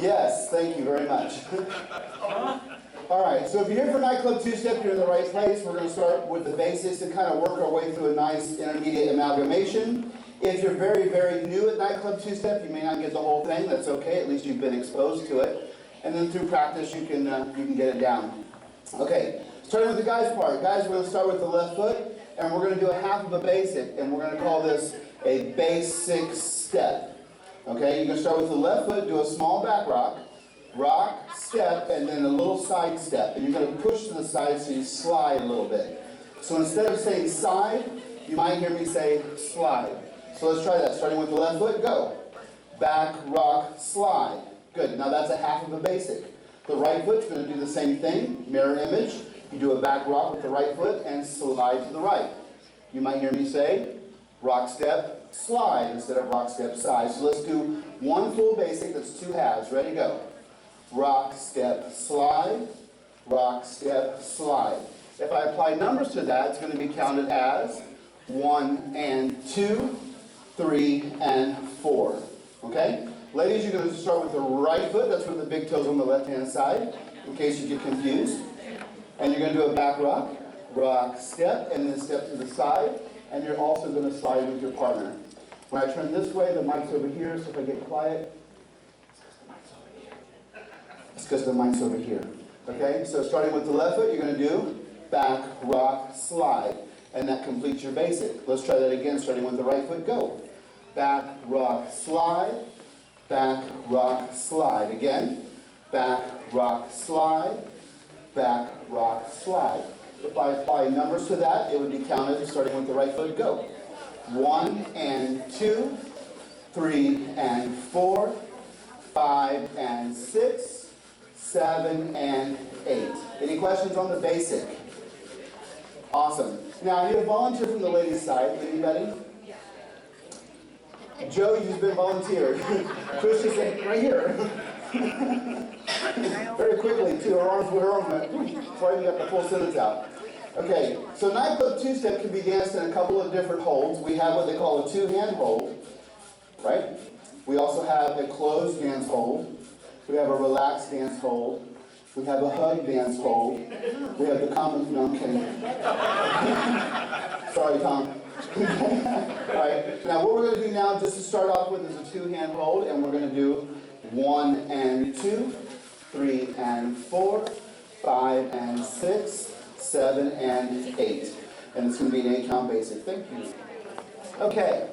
Yes, thank you very much. All right, so if you're here for nightclub two-step, you're in the right place. We're going to start with the basics and kind of work our way through a nice intermediate amalgamation. If you're very, very new at nightclub two-step, you may not get the whole thing. That's okay. At least you've been exposed to it. And then through practice, you can get it down. Okay, starting with the guys part. Guys, we're going to start with the left foot, and we're going to do a half of a basic, and we're going to call this a basic step. Okay, you're going to start with the left foot, do a small back rock, rock, step, and then a little side step. And you're going to push to the side so you slide a little bit. So instead of saying side, you might hear me say slide. So let's try that. Starting with the left foot, go. Back, rock, slide. Good. Now that's a half of a basic. The right foot's going to do the same thing, mirror image. You do a back rock with the right foot and slide to the right. You might hear me say rock, step, slide instead of rock, step, side. So let's do one full basic that's two halves. Ready, go. Rock, step, slide. Rock, step, slide. If I apply numbers to that, it's going to be counted as 1 and 2, 3 and 4. Okay? Ladies, you're going to start with the right foot. That's with the big toes on the left-hand side, in case you get confused. And you're going to do a back rock, rock, step, and then step to the side. And you're also going to slide with your partner. When I turn this way, the mic's over here, so if I get quiet, it's because the mic's over here. Okay? So starting with the left foot, you're going to do back, rock, slide. And that completes your basic. Let's try that again, starting with the right foot. Go. Back, rock, slide. Back, rock, slide. Again. Back, rock, slide. Back, rock, slide. If I apply numbers to that, it would be counted starting with the right foot. Go. 1 and 2, 3 and 4, 5 and 6, 7 and 8. Any questions on the basic? Awesome. Now I need a volunteer from the ladies' side. Anybody? Joe, you've been volunteered. Chris just said, right here. Very quickly, too. Her arms before I even got the full sentence out. Okay, so nightclub two-step can be danced in a couple of different holds. We have what they call a two-hand hold, right? We also have a closed dance hold. We have a relaxed dance hold. We have a hug dance hold. We have the common, no, I'm kidding. Sorry, Tom. All right, now what we're going to do now, just to start off with, is a two-hand hold, and we're going to do 1 and 2, 3 and 4, 5 and 6, 7 and 8. And it's going to be an 8-count basic. Thank you. Okay,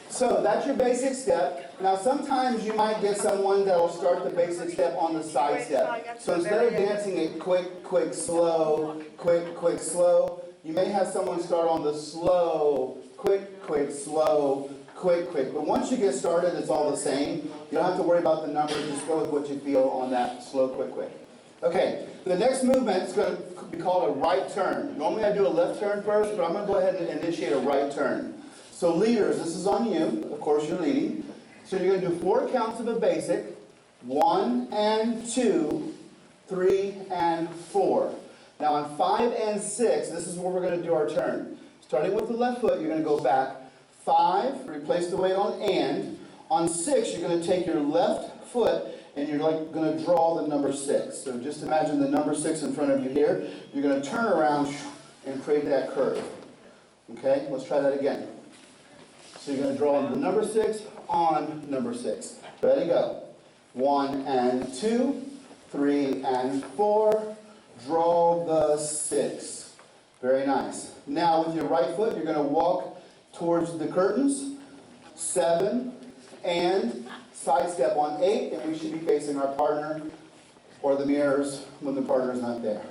so that's your basic step. Now sometimes you might get someone that will start the basic step on the side step. So instead of dancing it quick, quick, slow, quick, quick, slow, you may have someone start on the slow, quick, quick, slow, quick, quick. But once you get started, it's all the same. You don't have to worry about the numbers. Just go with what you feel on that slow, quick, quick. Okay, the next movement is going to be called a right turn. Normally I do a left turn first, but I'm going to go ahead and initiate a right turn. So leaders, this is on you. Of course, you're leading. So you're going to do 4 counts of a basic. 1 and 2, 3 and 4. Now on 5 and 6, this is where we're going to do our turn. Starting with the left foot, you're going to go back 5, replace the weight on and. On 6, you're going to take your left foot and you're going to draw the number 6. So just imagine the number 6 in front of you here. You're going to turn around and create that curve. Okay, let's try that again. So you're going to draw the number 6 on number 6. Ready, go. 1 and 2, 3 and 4. Draw the 6. Very nice. Now with your right foot, you're going to walk towards the curtains. 7 and side step on 8, and we should be facing our partner or the mirrors when the partner is not there.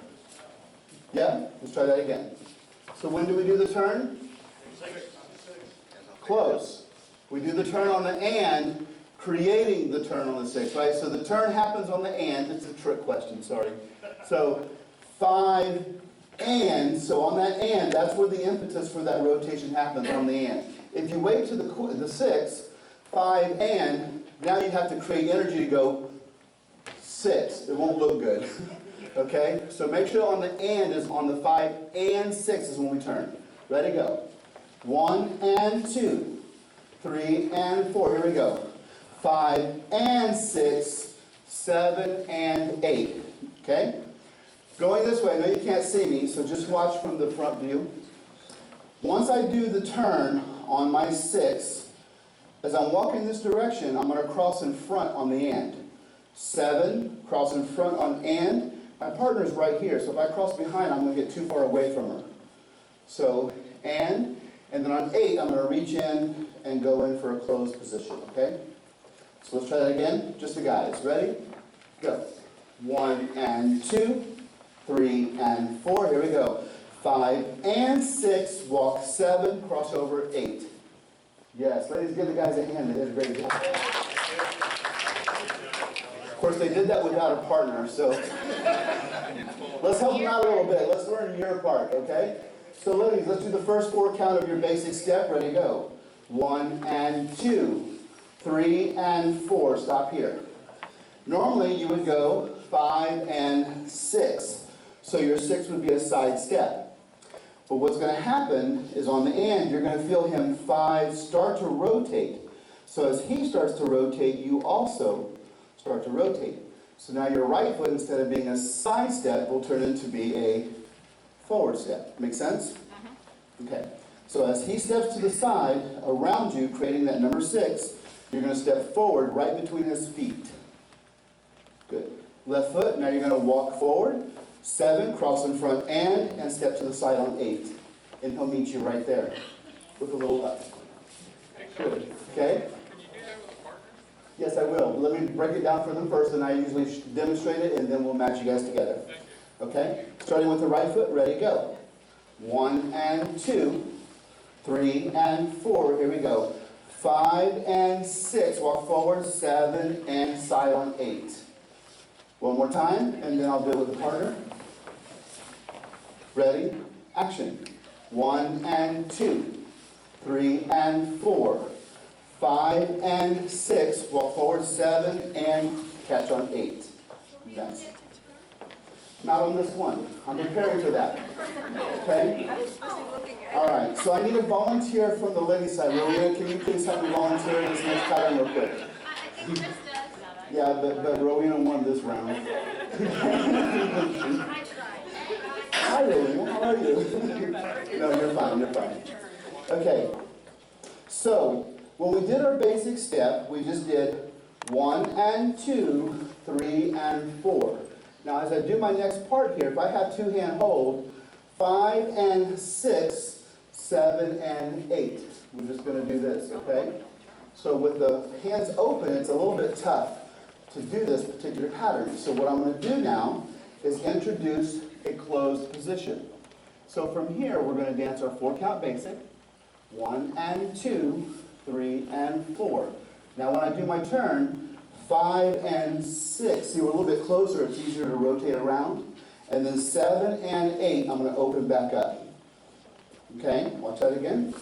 Yeah? Let's try that again. So when do we do the turn? Close. We do the turn on the and, creating the turn on the 6, right? So the turn happens on the and. It's a trick question, sorry. So 5 and, so on that and, that's where the impetus for that rotation happens, on the and. If you wait to the 6, 5 and, now you have to create energy to go 6. It won't look good. Okay? So make sure on the and is on the 5 and 6 is when we turn. Ready, go. 1 and 2, 3 and 4. Here we go. 5 and 6, 7, and 8. Okay? Going this way, I know you can't see me, so just watch from the front view. Once I do the turn on my 6, as I'm walking this direction, I'm going to cross in front on the and. 7, cross in front on and. My partner's right here, so if I cross behind, I'm going to get too far away from her. So, and then on 8, I'm going to reach in and go in for a closed position, okay? So let's try that again. Just the guys. Ready? Go. 1 and 2, 3 and 4. Here we go. 5 and 6. Walk 7. Cross over 8. Yes, ladies, give the guys a hand. They did a great job. Of course, they did that without a partner, so let's help them out a little bit. Let's learn your part, okay? So ladies, let's do the first 4 count of your basic step. Ready, go. 1 and 2, 3 and 4. Stop here. Normally, you would go 5 and 6. So your 6 would be a side step. But what's going to happen is on the end, you're going to feel him 5 start to rotate. So as he starts to rotate, you also start to rotate. So now your right foot, instead of being a side step, will turn into be a forward step. Make sense? Okay. So as he steps to the side, around you, creating that number 6, you're going to step forward right between his feet. Good. Left foot, now you're going to walk forward. 7, cross in front and step to the side on 8. And he'll meet you right there with a little up. Good. Okay? Yes, I will. Let me break it down for them first, and I usually demonstrate it, and then we'll match you guys together. Okay? Starting with the right foot, ready, go. 1 and 2, 3 and 4. Here we go. 5 and 6. Walk forward. 7 and side on 8. One more time, and then I'll do it with the partner. Ready? Action. 1 and 2, 3 and 4. 5 and 6, walk forward 7 and catch on 8. Yes. Not on this one. I'm preparing for that. Okay? All right. So I need a volunteer from the ladies' side. Rowena, can you please help me volunteer in this next pattern real quick? I think Chris does. Yeah, but Rowena won this round. I tried. Hi, Rowena. How are you? No, you're fine. You're fine. Okay. So when we did our basic step, we just did 1 and 2, 3 and 4. Now, as I do my next part here, if I have 2-hand hold, 5 and 6, 7 and 8. We're just going to do this, okay? So with the hands open, it's a little bit tough to do this particular pattern. So what I'm going to do now is introduce a closed position. So from here, we're going to dance our 4-count basic. 1 and 2, 3 and 4. Now when I do my turn, 5 and 6, see we're a little bit closer, it's easier to rotate around. And then 7 and 8, I'm going to open back up. Okay, watch that again.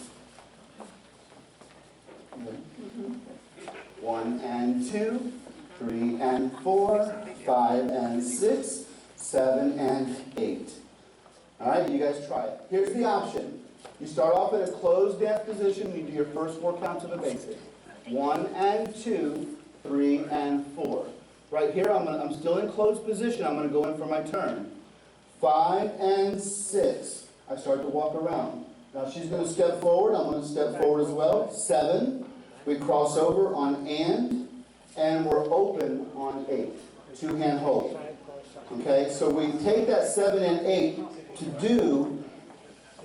1 and 2, 3 and 4, 5 and 6, 7 and 8. All right, you guys try it. Here's the option. You start off in a closed dance position. You do your first 4 counts of the basic. 1 and 2, 3 and 4. Right here, I'm still in closed position. I'm going to go in for my turn. 5 and 6. I start to walk around. Now she's going to step forward. I'm going to step forward as well. 7. We cross over on and we're open on 8. 2-hand hold. Okay, so we take that 7 and 8 to do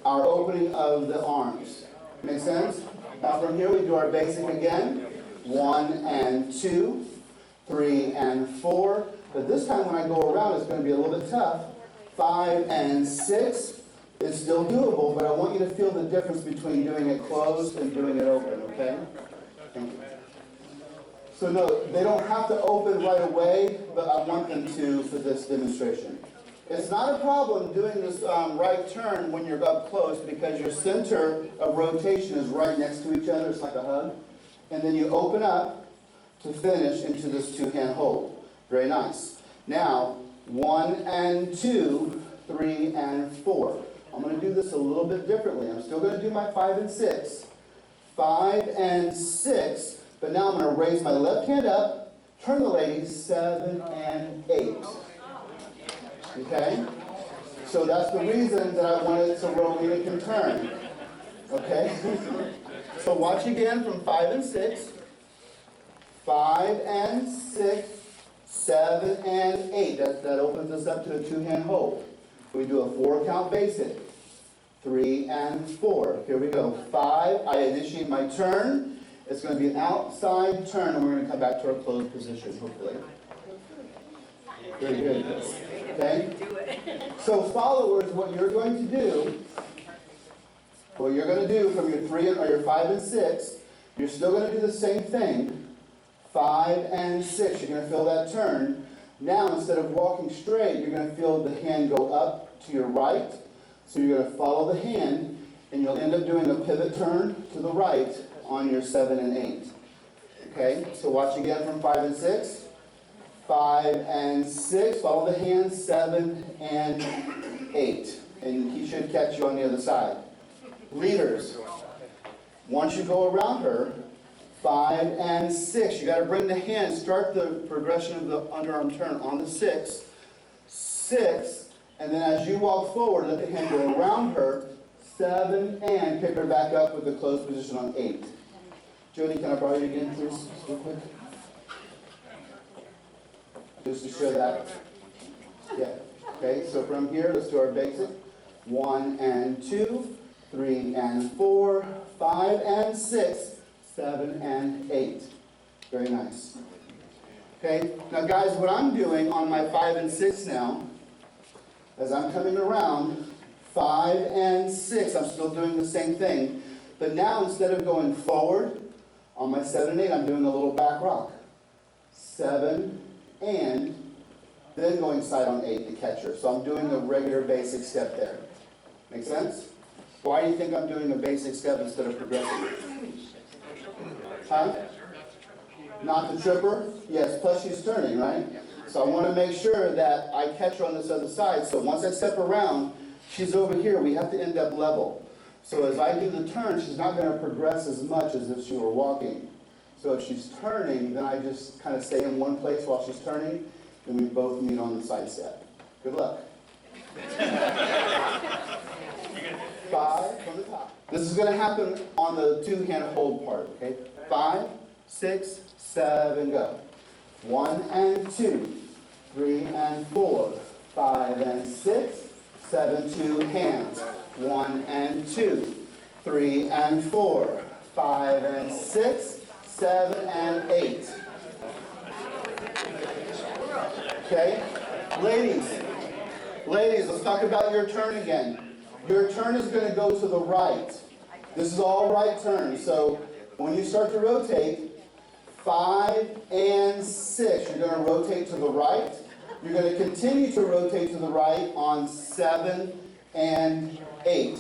our opening of the arms. Make sense? Now from here we do our basic again. 1 and 2, 3 and 4. But this time when I go around, it's going to be a little bit tough. 5 and 6 is still doable, but I want you to feel the difference between doing it closed and doing it open, okay? Thank you. So no, they don't have to open right away, but I want them to for this demonstration. It's not a problem doing this right turn when you're up close because your center of rotation is right next to each other. It's like a hug. And then you open up to finish into this 2-hand hold. Very nice. Now, 1 and 2, 3 and 4. I'm going to do this a little bit differently. I'm still going to do my 5 and 6. 5 and 6, but now I'm going to raise my left hand up, Turn the ladies, 7 and 8. Okay? So that's the reason that I wanted so Rowena can turn. Okay? So watch again from 5 and 6. 5 and 6, 7 and 8. That opens us up to a two-hand hold. We do a 4-count basic. 3 and 4. Here we go. 5. I initiate my turn. It's going to be an outside turn, and we're going to come back to our closed position, hopefully. Very good. Okay? So followers, what you're going to do from your 3 or your 5 and 6, you're still going to do the same thing. 5 and 6, you're going to feel that turn. Now, instead of walking straight, you're going to feel the hand go up to your right. So you're going to follow the hand, and you'll end up doing a pivot turn to the right on your 7 and 8. Okay, so watch again from 5 and 6. 5 and 6, follow the hand, 7 and 8. And he should catch you on the other side. Leaders, once you go around her, 5 and 6, you got to bring the hand, start the progression of the underarm turn on the 6. 6, and then as you walk forward, let the hand go around her, 7, and pick her back up with the closed position on 8. Jody, can I borrow you again, please, real quick? Just to show that. Yeah. Okay, so from here, let's do our basic. 1 and 2, 3 and 4, 5 and 6, 7 and 8. Very nice. Okay, now guys, what I'm doing on my 5 and 6 now, as I'm coming around, 5 and 6, I'm still doing the same thing. But now, instead of going forward, on my 7 and 8, I'm doing a little back rock. 7 and then going side on 8 to catch her. So I'm doing a regular basic step there. Make sense? Why do you think I'm doing a basic step instead of progressing? Huh? Not the tripper? Yes, plus she's turning, right? So I want to make sure that I catch her on this other side. So once I step around, she's over here. We have to end up level. So as I do the turn, she's not going to progress as much as if she were walking. So if she's turning, then I just kind of stay in one place while she's turning, and we both meet on the side step. Good luck. 5 from the top. This is going to happen on the two-hand hold part, okay? 5, 6, 7, go. 1 and 2, 3 and 4, 5 and 6, 7, 2 hands. 1 and 2, 3 and 4, 5 and 6, 7 and 8. Okay? Ladies, let's talk about your turn again. Your turn is going to go to the right. This is all right turn. So when you start to rotate, 5 and 6, you're going to rotate to the right. You're going to continue to rotate to the right on 7 and 8.